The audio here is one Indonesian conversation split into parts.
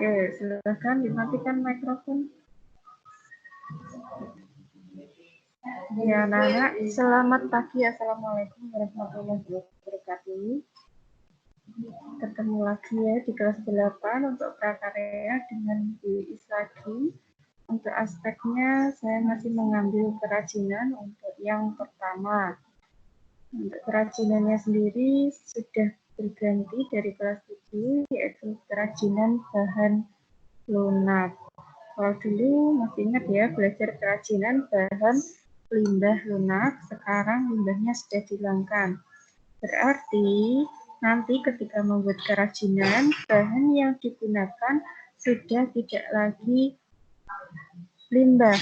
Oke, silakan dimatikan mikrofon. Ya, anak-anak, selamat pagi. Assalamualaikum warahmatullahi wabarakatuh. Ketemu lagi ya di kelas 8 untuk prakarya dengan Bu Is lagi. Untuk aspeknya, saya masih mengambil kerajinan untuk yang pertama. Untuk kerajinannya sendiri sudah berganti dari kelas 7, yaitu kerajinan bahan lunak. Kalau dulu masih ingat ya, belajar kerajinan bahan limbah lunak, sekarang limbahnya sudah dihilangkan. Berarti nanti ketika membuat kerajinan, bahan yang digunakan sudah tidak lagi limbah,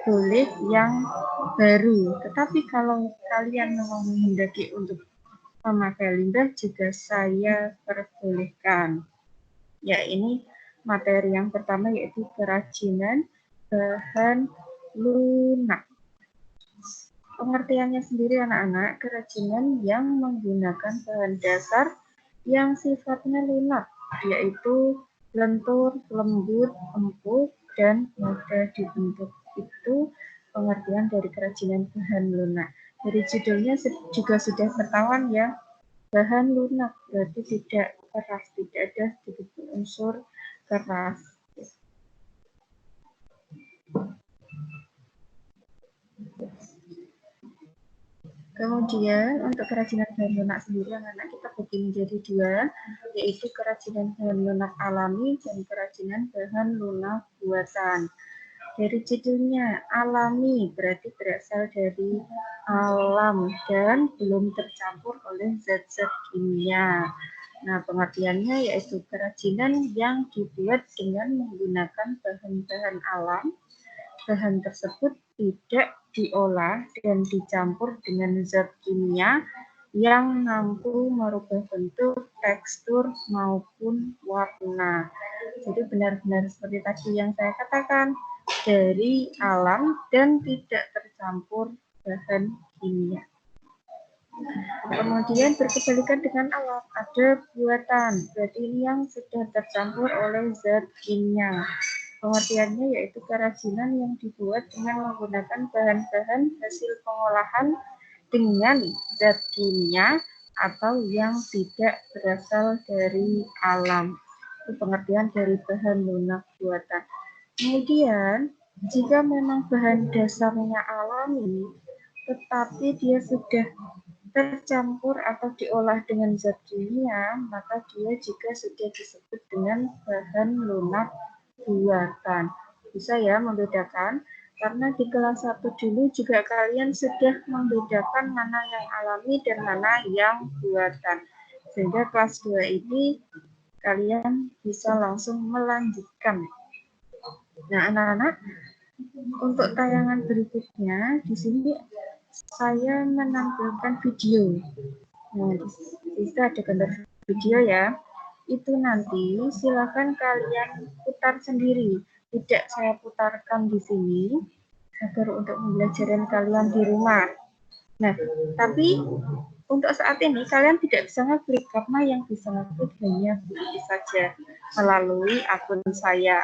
boleh yang baru. Tetapi kalau kalian memang menghendaki untuk memakai limbah, juga saya perbolehkan. Ya, ini materi yang pertama yaitu kerajinan bahan lunak. Pengertiannya sendiri anak-anak, kerajinan yang menggunakan bahan dasar yang sifatnya lunak, yaitu lentur, lembut, empuk, dan mudah dibentuk. Itu pengertian dari kerajinan bahan lunak. Dari judulnya juga sudah ketahuan ya, bahan lunak berarti tidak keras, tidak ada sedikit unsur keras. Kemudian untuk kerajinan bahan lunak sendiri anak-anak kita bagi menjadi dua, yaitu kerajinan bahan lunak alami dan kerajinan bahan lunak buatan. Dari judulnya alami berarti berasal dari alam dan belum tercampur oleh zat-zat kimia. Nah, pengertiannya yaitu kerajinan yang dibuat dengan menggunakan bahan-bahan alam. Bahan tersebut tidak diolah dan dicampur dengan zat kimia yang mampu merubah bentuk, tekstur, maupun warna. Jadi benar-benar seperti tadi yang saya katakan, dari alam dan tidak tercampur bahan kimia. Kemudian berkebalikan dengan alam, ada buatan, berarti ini yang sudah tercampur oleh zat kimia. Pengertiannya yaitu kerajinan yang dibuat dengan menggunakan bahan-bahan hasil pengolahan dengan zat kimia atau yang tidak berasal dari alam. Itu pengertian dari bahan lunak buatan. Kemudian, jika memang bahan dasarnya alami, tetapi dia sudah tercampur atau diolah dengan zat kimia, maka dia juga sudah disebut dengan bahan lunak buatan. Bisa ya membedakan, karena di kelas 1 dulu juga kalian sudah membedakan mana yang alami dan mana yang buatan. Sehingga kelas 2 ini kalian bisa langsung melanjutkan. Nah, anak-anak, untuk tayangan berikutnya di sini saya menampilkan video. Nah, di sini ada gambar video ya. Itu nanti silakan kalian putar sendiri. Tidak saya putarkan di sini agar untuk pembelajaran kalian di rumah. Nah, tapi untuk saat ini kalian tidak bisa ngeklik karena yang bisa ngeklik hanya Budi saja melalui akun saya.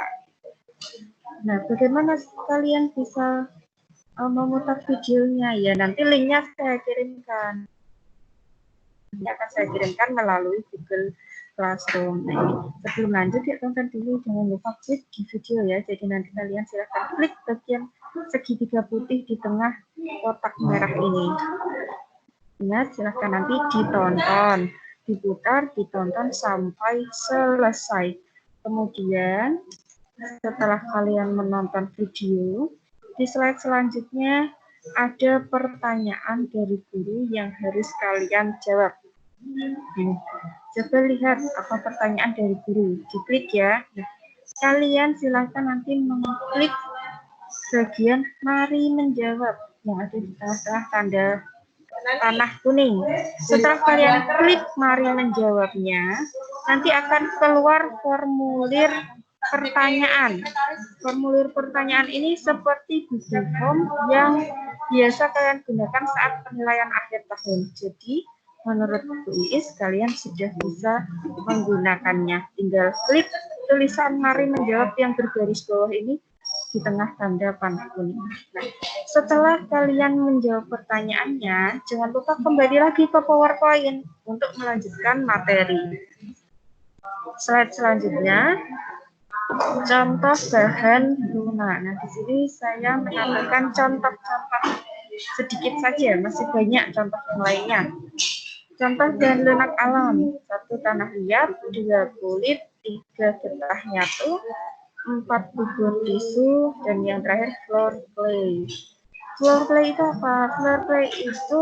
Nah, bagaimana kalian bisa memutar videonya ya? Nanti linknya saya kirimkan. Ini akan saya kirimkan melalui Google Classroom. Nah, sebelum lanjut ya tonton dulu, jangan lupa klik di video ya. Jadi nanti kalian silahkan klik bagian segitiga putih di tengah kotak merah ini. Ingat, silahkan nanti ditonton, diputar, ditonton sampai selesai. Kemudian setelah kalian menonton video, di slide selanjutnya ada pertanyaan dari guru yang harus kalian jawab. Coba lihat apa pertanyaan dari guru, diklik ya. Nah, kalian silakan nanti mengklik bagian mari menjawab yang ada di tengah-tengah tanda panah kuning. Setelah kalian klik mari menjawabnya, nanti akan keluar formulir pertanyaan. Formulir pertanyaan ini seperti Google Form yang biasa kalian gunakan saat penilaian akhir tahun. Jadi, menurut Bu Iis, kalian sudah bisa menggunakannya. Tinggal klik tulisan mari menjawab yang bergaris bawah ini di tengah tanda panah kuning. Nah, setelah kalian menjawab pertanyaannya, jangan lupa kembali lagi ke PowerPoint untuk melanjutkan materi. Slide selanjutnya, contoh bahan lunak. Nah, di sini saya menambahkan contoh-contoh sedikit saja, masih banyak contoh yang lainnya. Contoh bahan lunak alam, 1 tanah liat, 2 kulit, 3 getah nyatu, 4 bubur tisu, dan yang terakhir floor clay. Floor clay itu apa? Floor clay itu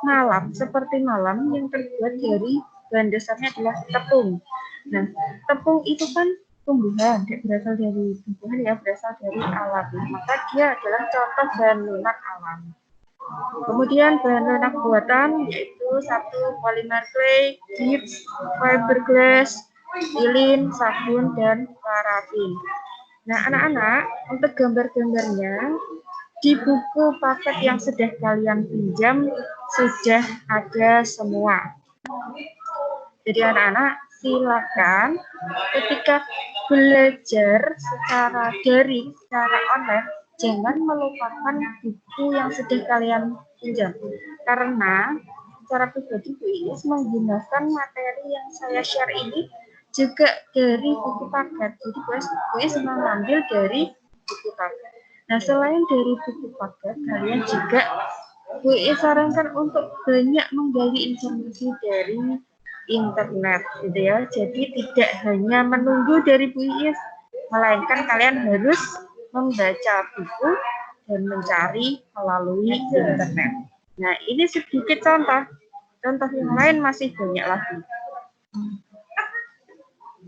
malam, seperti malam yang terbuat dari bahan dasarnya adalah tepung. Nah, tepung itu kan tumbuhan, berasal dari tumbuhan ya, berasal dari alam. Maka dia adalah contoh bahan lunak alam. Kemudian bahan lunak buatan yaitu 1 polymer clay, gips, fiberglass, lilin, sabun, dan parafin. Nah, anak-anak, untuk gambar-gambarnya di buku paket yang sudah kalian pinjam sudah ada semua. Jadi anak-anak silakan ketika belajar secara daring, secara online, jangan melupakan buku yang sudah kalian pinjam. Karena secara pribadi Bu Iis menggunakan materi yang saya share ini juga dari buku paket. Jadi Bu Iis mengambil dari buku paket. Nah, selain dari buku paket, kalian juga Bu Iis sarankan untuk banyak menggali informasi dari internet, gitu ya. Jadi tidak hanya menunggu dari Bu Iis, melainkan kalian harus membaca buku dan mencari melalui internet. Nah, ini sedikit contoh. Contoh yang lain masih banyak lagi.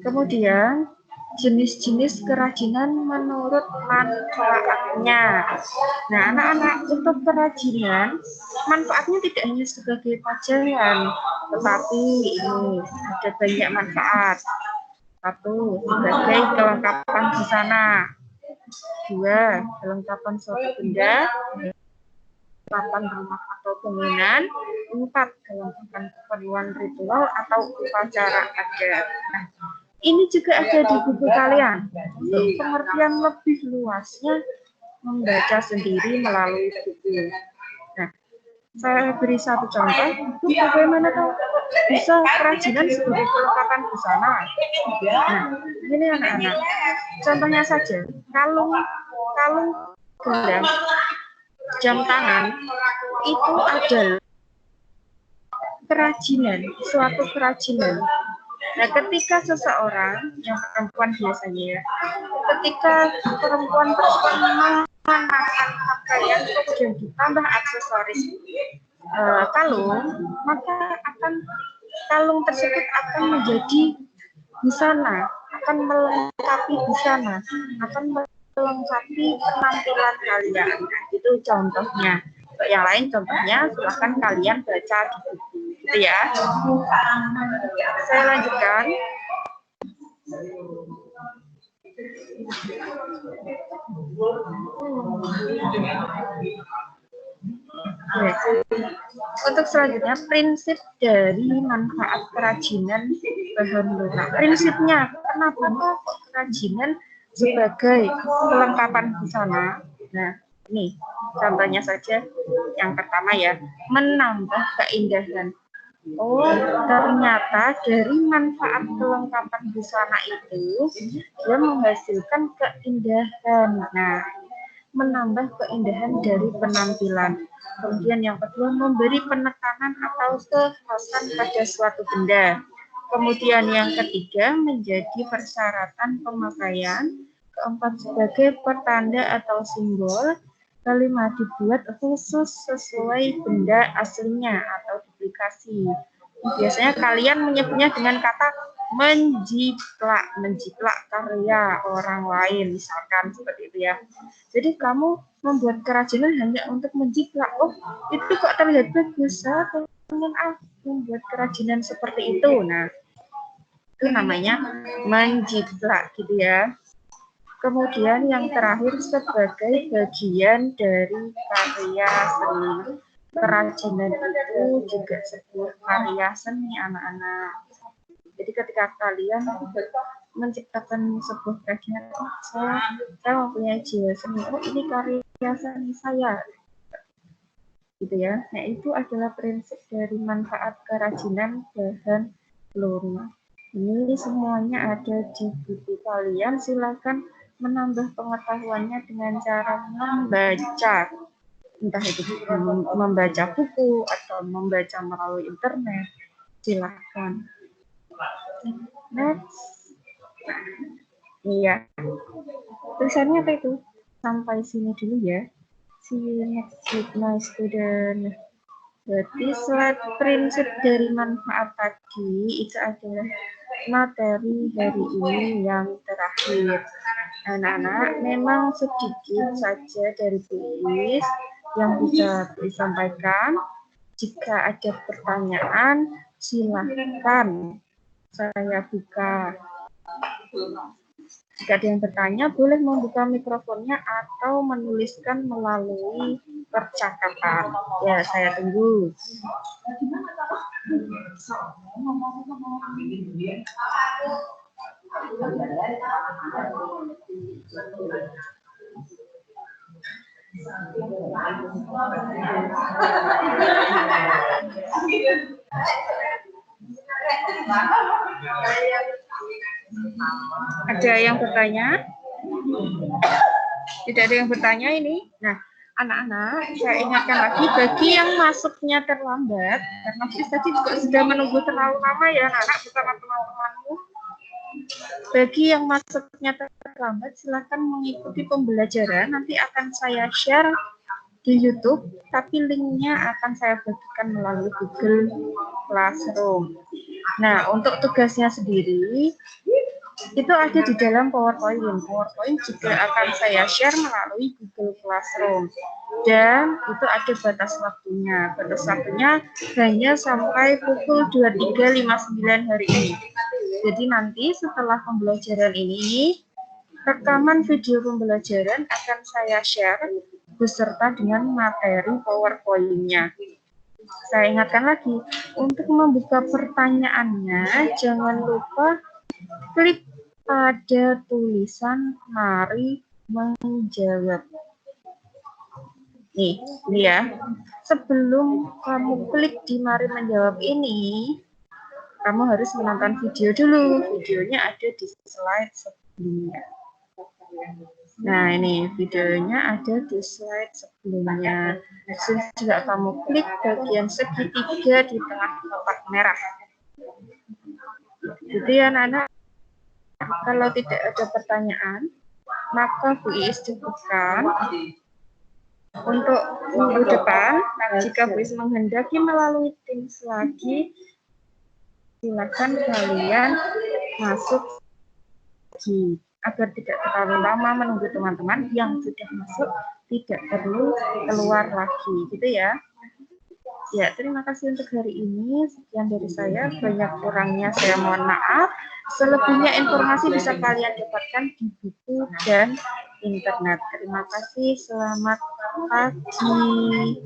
Kemudian, jenis-jenis kerajinan menurut manfaatnya. Nah, anak-anak, untuk kerajinan, manfaatnya tidak hanya sebagai pajangan, tetapi ini ada banyak manfaat. 1, sebagai kelengkapan busana. 2, kelengkapan suatu benda. 8, rumah atau bangunan. 4, kelengkapan keperluan ritual atau upacara adat. Nah, ini juga ada di buku kalian. Untuk pengertian lebih luasnya, membaca sendiri melalui buku. Nah, saya beri satu contoh. Bagaimana tahu bisa kerajinan sebagai kelengkapan busana? Nah, ini anak-anak. Contohnya saja, kalung gelang, jam tangan itu adalah kerajinan, suatu kerajinan. Nah, ketika seseorang yang perempuan biasanya, ketika perempuan tersebut mengenakan pakaian kemudian ditambah aksesoris kalung, maka kalung tersebut akan menjadi busana, akan melengkapi busana, akan melengkapi penampilan kalian. Nah, itu contohnya. Untuk yang lain contohnya silahkan kalian baca di buku, gitu ya. Saya lanjutkan. Untuk selanjutnya, prinsip dari manfaat kerajinan bahan lunak. Prinsipnya, kenapa kok kerajinan sebagai kelengkapan busana? Nah, ini contohnya saja. Yang pertama ya, menambah keindahan. Oh, ternyata dari manfaat kelengkapan busana itu dia menghasilkan keindahan. Nah, menambah keindahan dari penampilan. Kemudian yang kedua, memberi penekanan atau kekhasan pada suatu benda. Kemudian yang ketiga, menjadi persyaratan pemakaian. Keempat, sebagai pertanda atau simbol. Kelima, dibuat khusus sesuai benda aslinya atau duplikasi. Biasanya kalian menyebutnya dengan kata menjiplak karya orang lain, misalkan seperti itu ya. Jadi kamu membuat kerajinan hanya untuk menjiplak. Oh, itu kok terlihat bagus, saya pengen membuat kerajinan seperti itu. Nah, itu namanya menjiplak, gitu ya. Kemudian yang terakhir, sebagai bagian dari karya seni. Kerajinan itu juga sebuah karya seni, anak-anak. Jadi ketika kalian menciptakan sebuah karya. Oh, saya mempunyai jiwa seni. Oh, ini karya seni saya. Gitu ya. Nah, itu adalah prinsip dari manfaat kerajinan bahan lunak. Ini semuanya ada di buku kalian. Silakan menambah pengetahuannya dengan cara membaca. Entah itu membaca buku atau membaca melalui internet. Silakan. Next. Iya. Tulisannya apa itu? Sampai sini dulu ya. See you next week, my student. Berarti slide prinsip dari manfaat tadi itu adalah materi hari ini yang terakhir. Anak-anak, memang sedikit saja dari tulis yang bisa disampaikan. Jika ada pertanyaan, silakan saya buka. Jika ada yang bertanya, boleh membuka mikrofonnya atau menuliskan melalui percakapan. Ya, saya tunggu. Ada yang bertanya? Tidak ada yang bertanya ini. Nah, anak-anak, saya ingatkan lagi bagi yang masuknya terlambat, karena tadi juga sudah menunggu terlalu lama ya, anak-anak bersama teman-temanmu. Bagi yang masuknya terlambat, silakan mengikuti pembelajaran. Nanti akan saya share di YouTube, tapi linknya akan saya bagikan melalui Google Classroom. Nah, untuk tugasnya sendiri, itu ada di dalam PowerPoint. PowerPoint juga akan saya share melalui Google Classroom. Dan itu ada batas waktunya. Batas waktunya hanya sampai pukul 23.59 hari ini. Jadi nanti setelah pembelajaran ini, rekaman video pembelajaran akan saya share beserta dengan materi PowerPoint-nya. Saya ingatkan lagi, untuk membuka pertanyaannya, jangan lupa klik pada tulisan "Mari menjawab". Nih, ini ya. Sebelum kamu klik di "Mari menjawab" ini, kamu harus menonton video dulu. Videonya ada di slide sebelumnya. Nah, ini videonya ada di slide sebelumnya. Terus juga kamu klik bagian segitiga di tengah kotak merah. Gitu ya, anak-anak. Kalau tidak ada pertanyaan, maka Bu Iis cukupkan untuk minggu depan. Jika Bu Iis menghendaki melalui Teams lagi, silakan kalian masuk lagi. Agar tidak terlalu lama menunggu teman-teman yang sudah masuk, tidak perlu keluar lagi, gitu ya. Ya, terima kasih untuk hari ini. Sekian dari saya. Banyak kurangnya saya mohon maaf. Selebihnya informasi bisa kalian dapatkan di buku dan internet. Terima kasih. Selamat pagi.